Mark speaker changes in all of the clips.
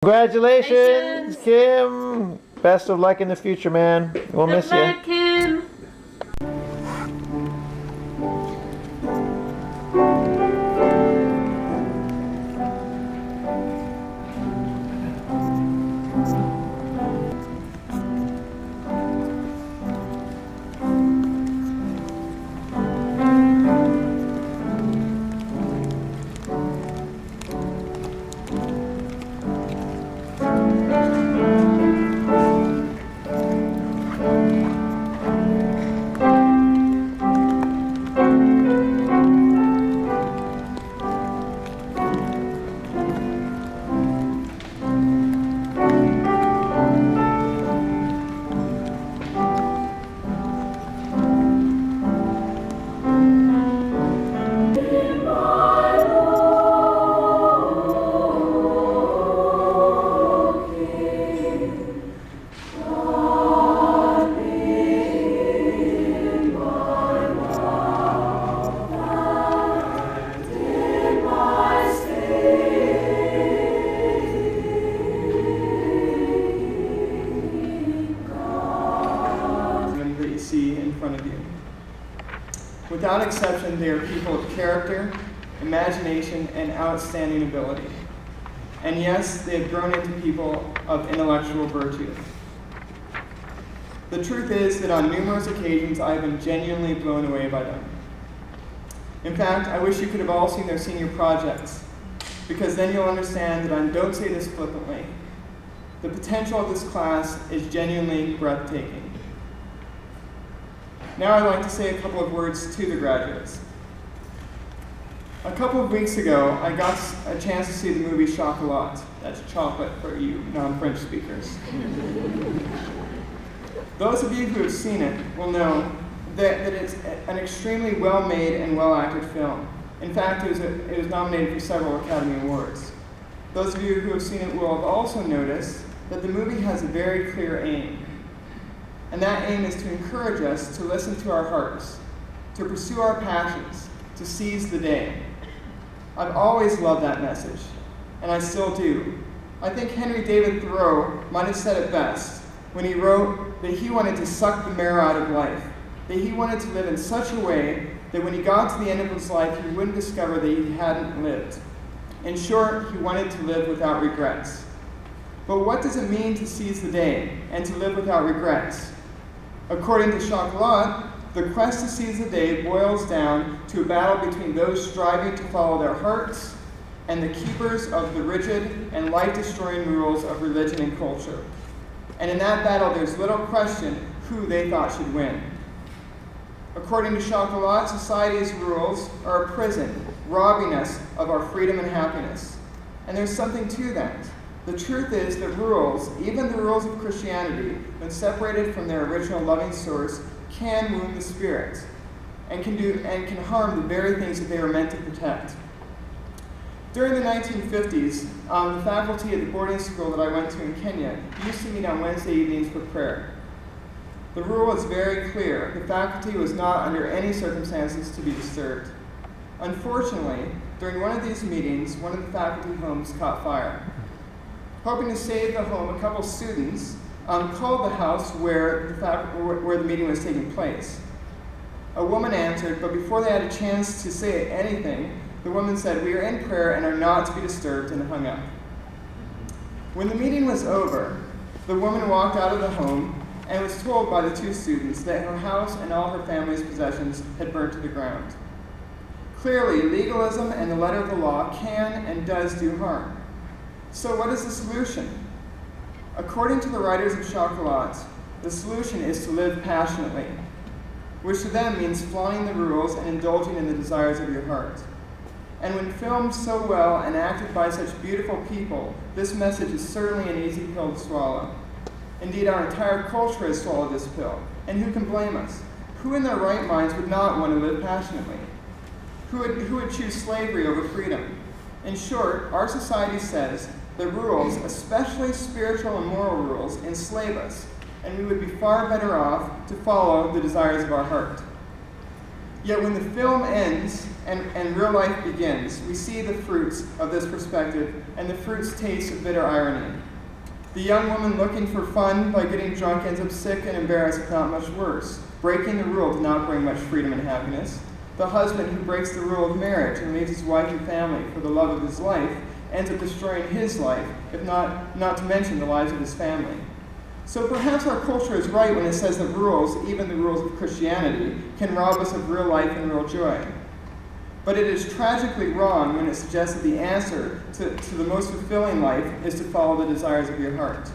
Speaker 1: Congratulations, Kim. Best of luck in the future, man. We'll miss you.
Speaker 2: Kim.
Speaker 3: Without exception, they are people of character, imagination, and outstanding ability. And yes, they have grown into people of intellectual virtue. The truth is that on numerous occasions, I have been genuinely blown away by them. In fact, I wish you could have all seen their senior projects, because then you'll understand that I don't say this flippantly. The potential of this class is genuinely breathtaking. Now I'd like to say a couple of words to the graduates. A couple of weeks ago, I got a chance to see the movie Chocolat. That's chocolate for you non-French speakers. Those of you who have seen it will know that it's an extremely well-made and well-acted film. In fact, it was nominated for several Academy Awards. Those of you who have seen it will have also noticed that the movie has a very clear aim. And that aim is to encourage us to listen to our hearts, to pursue our passions, to seize the day. I've always loved that message, and I still do. I think Henry David Thoreau might have said it best when he wrote that he wanted to suck the marrow out of life, that he wanted to live in such a way that when he got to the end of his life, he wouldn't discover that he hadn't lived. In short, he wanted to live without regrets. But what does it mean to seize the day and to live without regrets? According to Chocolat, the quest to seize the day boils down to a battle between those striving to follow their hearts and the keepers of the rigid and life-destroying rules of religion and culture. And in that battle, there's little question who they thought should win. According to Chocolat, society's rules are a prison, robbing us of our freedom and happiness. And there's something to that. The truth is that rules, even the rules of Christianity, when separated from their original loving source, can wound the spirit and can harm the very things that they were meant to protect. During the 1950s, the faculty at the boarding school that I went to in Kenya used to meet on Wednesday evenings for prayer. The rule was very clear. The faculty was not under any circumstances to be disturbed. Unfortunately, during one of these meetings, one of the faculty homes caught fire. Hoping to save the home, a couple students called the house where the meeting was taking place. A woman answered, but before they had a chance to say anything, the woman said, "We are in prayer and are not to be disturbed," and hung up. When the meeting was over, the woman walked out of the home and was told by the two students that her house and all her family's possessions had burnt to the ground. Clearly, legalism and the letter of the law can and does do harm. So what is the solution? According to the writers of Chocolat, the solution is to live passionately, which to them means flaunting the rules and indulging in the desires of your heart. And when filmed so well and acted by such beautiful people, this message is certainly an easy pill to swallow. Indeed, our entire culture has swallowed this pill, and who can blame us? Who in their right minds would not want to live passionately? Who would choose slavery over freedom? In short, our society says the rules, especially spiritual and moral rules, enslave us, and we would be far better off to follow the desires of our heart. Yet when the film ends and real life begins, we see the fruits of this perspective, and the fruits taste of bitter irony. The young woman looking for fun by getting drunk ends up sick and embarrassed, if not much worse. Breaking the rule did not bring much freedom and happiness. The husband who breaks the rule of marriage and leaves his wife and family for the love of his life ends up destroying his life, if not to mention the lives of his family. So perhaps our culture is right when it says that rules, even the rules of Christianity, can rob us of real life and real joy. But it is tragically wrong when it suggests that the answer to the most fulfilling life is to follow the desires of your heart.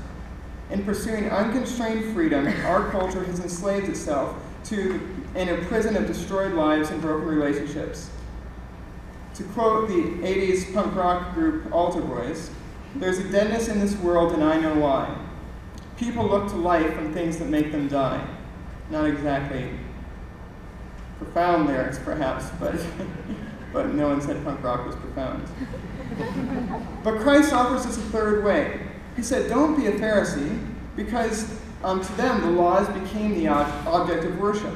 Speaker 3: In pursuing unconstrained freedom, our culture has enslaved itself in a prison of destroyed lives and broken relationships. To quote the 80s punk rock group Altar Boys, "There's a deadness in this world and I know why. People look to life from things that make them die." Not exactly profound lyrics, perhaps, but no one said punk rock was profound. But Christ offers us a third way. He said, don't be a Pharisee, because to them the laws became the object of worship.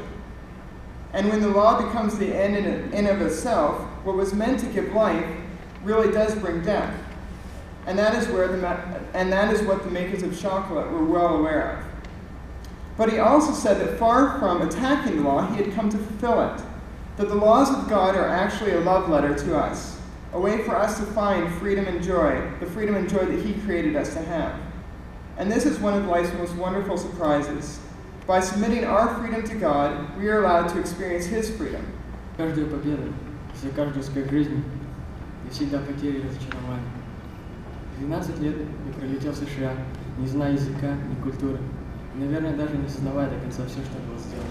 Speaker 3: And when the law becomes the end in of itself, what was meant to give life really does bring death. And that is what the makers of chocolate were well aware of. But he also said that far from attacking the law, he had come to fulfill it. That the laws of God are actually a love letter to us, a way for us to find freedom and joy, the freedom and joy that he created us to have. And this is one of life's most wonderful surprises. By submitting our freedom to God, we are allowed to experience his freedom.
Speaker 2: Каждая победа, за каждую сквозь жизнь, и всегда потери и разочарования. 12 лет я пролетел в США, не зная языка, ни культуры, и, наверное, даже не сознавая до конца все, что было сделано.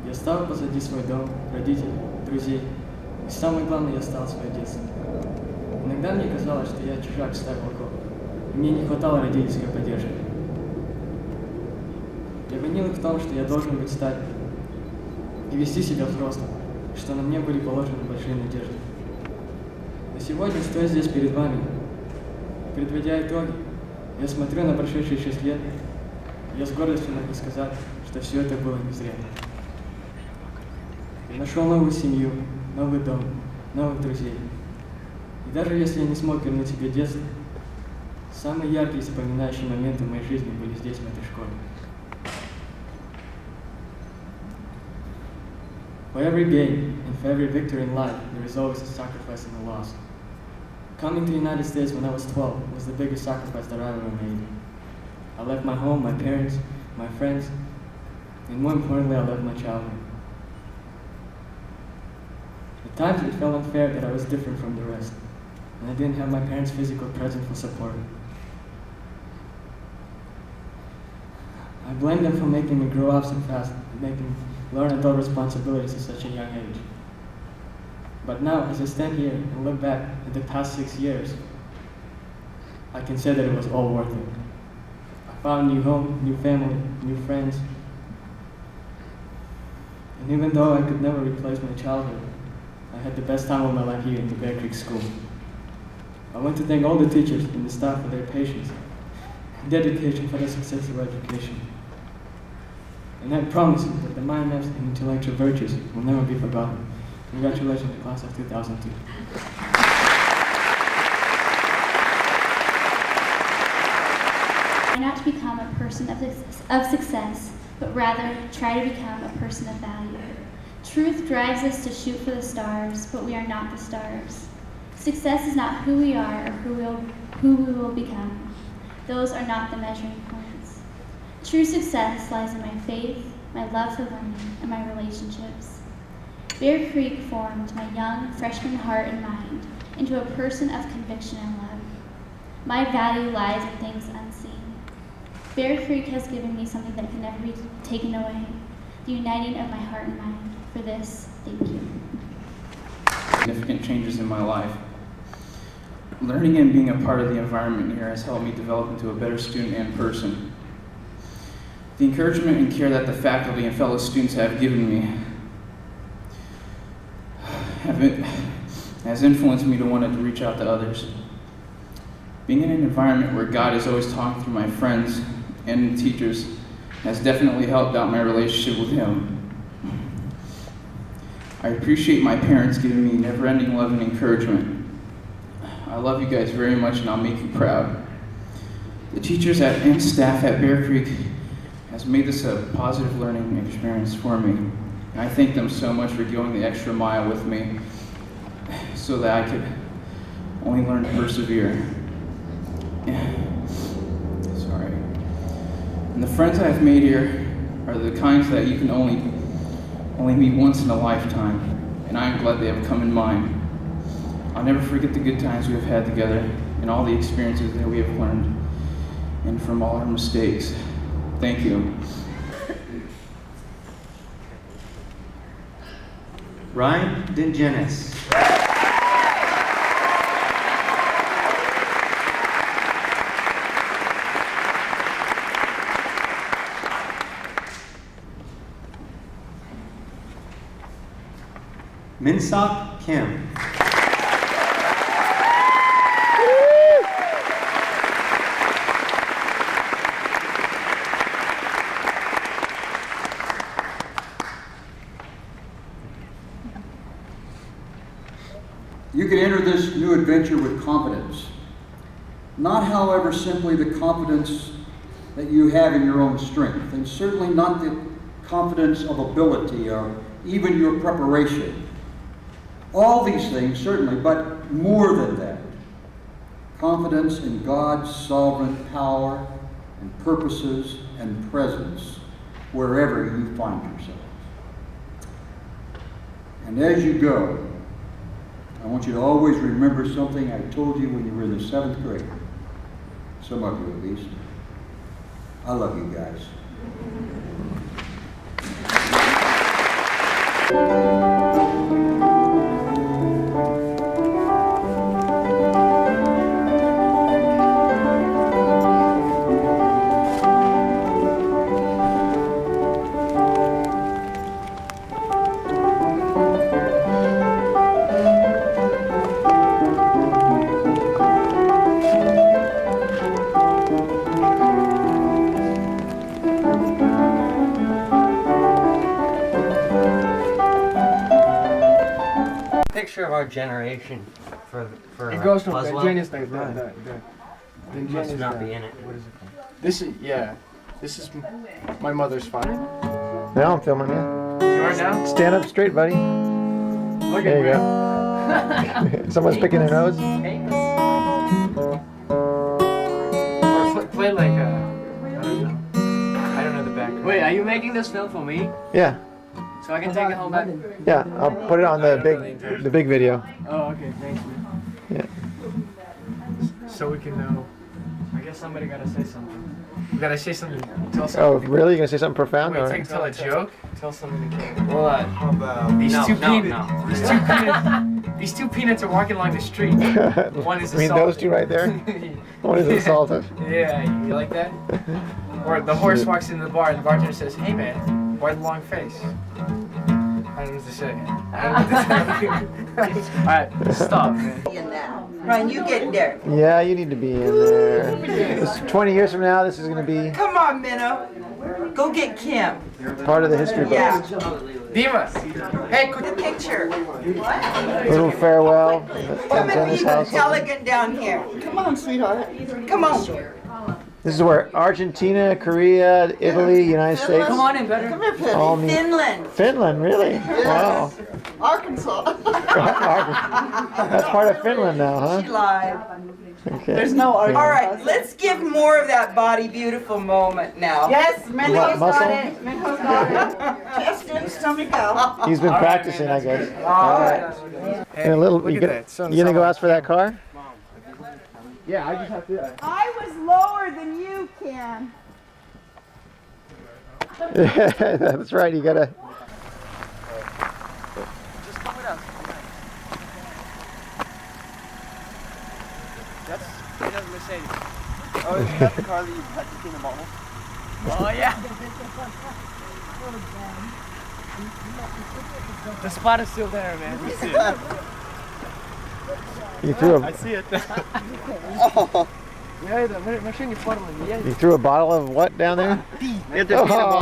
Speaker 2: Я оставил позади свой дом, родителей, друзей, и самое главное, я стал свое детство. Иногда мне казалось, что я чужак в стае волков, и мне не хватало родительской поддержки. Я винил их в том, что я должен быть стабильным и вести себя взрослым, что на мне были положены большие надежды. Но сегодня, стоя здесь перед вами, подводя итоги, я смотрю на прошедшие 6 лет, и я с гордостью могу сказать, что все это было не зря. Я нашел новую семью, новый дом, новых друзей. И даже если я не смог вернуть себе детство, самые яркие запоминающие моменты в моей жизни были здесь, в этой школе. For every gain and for every victory in life, there is always a sacrifice and a loss. Coming to the United States when I was 12 was the biggest sacrifice that I ever made. I left my home, my parents, my friends, and more importantly, I left my childhood. At times it felt unfair that I was different from the rest, and I didn't have my parents' physical presence for support. I blame them for making me grow up so fast and making me learn adult responsibilities at such a young age. But now, as I stand here and look back at the past 6 years, I can say that it was all worth it. I found a new home, new family, new friends. And even though I could never replace my childhood, I had the best time of my life here in the Bear Creek School. I want to thank all the teachers and the staff for their patience and dedication for the success of our education. And I promise you that the mind maps and intellectual virtues will never be forgotten. Congratulations to the class of 2002.
Speaker 4: Try not to become a person of success, but rather try to become a person of value. Truth drives us to shoot for the stars, but we are not the stars. Success is not who we are or who we will become. Those are not the measuring points. True success lies in my faith, my love for learning, and my relationships. Bear Creek formed my young freshman heart and mind into a person of conviction and love. My value lies in things unseen. Bear Creek has given me something that can never be taken away, the uniting of my heart and mind. For this, thank you.
Speaker 5: Significant changes in my life. Learning and being a part of the environment here has helped me develop into a better student and person. The encouragement and care that the faculty and fellow students have given me has influenced me to want to reach out to others. Being in an environment where God is always talking through my friends and teachers has definitely helped out my relationship with Him. I appreciate my parents giving me never-ending love and encouragement. I love you guys very much, and I'll make you proud. The teachers and staff at Bear Creek has made this a positive learning experience for me. And I thank them so much for going the extra mile with me so that I could only learn to persevere. Sorry. And the friends I've made here are the kinds that you can only meet once in a lifetime, and I am glad they have come in mine. I'll never forget the good times we have had together and all the experiences that we have learned, and from all our mistakes. Thank you.
Speaker 6: Ryan Dingenis. Minsok Kim.
Speaker 7: You can enter this new adventure with confidence. Not, however, simply the confidence that you have in your own strength, and certainly not the confidence of ability or even your preparation. All these things, certainly, but more than that. Confidence in God's sovereign power and purposes and presence wherever you find yourself. And as you go, I want you to always remember something I told you when you were in the 7th grade. Some of you at least. I love you guys.
Speaker 6: Picture of our generation for
Speaker 2: It goes from
Speaker 6: Boswell.
Speaker 2: the genius thing.
Speaker 6: It must not be in it.
Speaker 2: What is it called? This is, yeah. This is my mother's father.
Speaker 1: Now I'm filming you.
Speaker 2: You are now?
Speaker 1: Stand up straight, buddy.
Speaker 2: Look
Speaker 1: There you
Speaker 2: at
Speaker 1: go. Someone's picking their nose.
Speaker 2: Or play like I don't know. I don't know the background.
Speaker 8: Wait, are you making this film for me?
Speaker 1: Yeah,
Speaker 8: So I can take it home back?
Speaker 1: yeah. I'll put it on the big video.
Speaker 2: Oh, okay. Thanks, man.
Speaker 1: Yeah.
Speaker 2: So we can know. I guess somebody gotta say something. We gotta say something. Tell
Speaker 1: Oh,
Speaker 2: something.
Speaker 1: really? You gonna say something profound?
Speaker 2: Wait,
Speaker 1: Or?
Speaker 2: tell a joke? Tell something to kill.
Speaker 8: What?
Speaker 2: These two peanuts are walking along the street. One is
Speaker 1: I mean, those two right there. One is assaulted.
Speaker 2: Yeah, you like that? Or the horse walks into the bar and the bartender says, "Hey man, why the long face?" I don't know what to say. Alright, stop, man.
Speaker 9: Ryan, you get there.
Speaker 1: Yeah, you need to be in there. This, 20 years from now, this is gonna be
Speaker 9: Come on, Minnow. Go get Kim.
Speaker 1: part of the history books.
Speaker 9: Yeah.
Speaker 2: Dima! Hey,
Speaker 9: The picture.
Speaker 1: Little farewell.
Speaker 9: Come and
Speaker 1: Dennis
Speaker 9: be
Speaker 1: house.
Speaker 9: elegant down here. Come on, sweetheart. Come on.
Speaker 1: This is where Argentina, Korea, Italy, United States.
Speaker 8: Come on in, better.
Speaker 9: Come here, Penny.
Speaker 1: All meet.
Speaker 9: Finland.
Speaker 1: Finland, really? Wow.
Speaker 9: Arkansas.
Speaker 1: That's part of Finland now,
Speaker 9: She
Speaker 1: huh?
Speaker 9: lied.
Speaker 1: Okay.
Speaker 9: no Arkansas. All right, let's give more of that body beautiful moment now. Yes,
Speaker 1: What, muscle?
Speaker 9: Minho's got it. Chest in, stomach out.
Speaker 1: He's been practicing, I guess. All right. And a little, you gonna go ask for that car?
Speaker 2: Yeah, I just have to.
Speaker 9: I was lower than you, Kim.
Speaker 1: That's right, you gotta.
Speaker 8: Just come with us. That's Mercedes.
Speaker 6: Oh, is that the car that you had to clean the bottle?
Speaker 8: Oh, yeah. The spot is still there, man. We see it.
Speaker 1: You threw
Speaker 6: I
Speaker 1: a,
Speaker 6: see it.
Speaker 2: Yeah, машине форма не едет.
Speaker 1: you threw a bottle of what down there?
Speaker 6: You have to clean the bottle.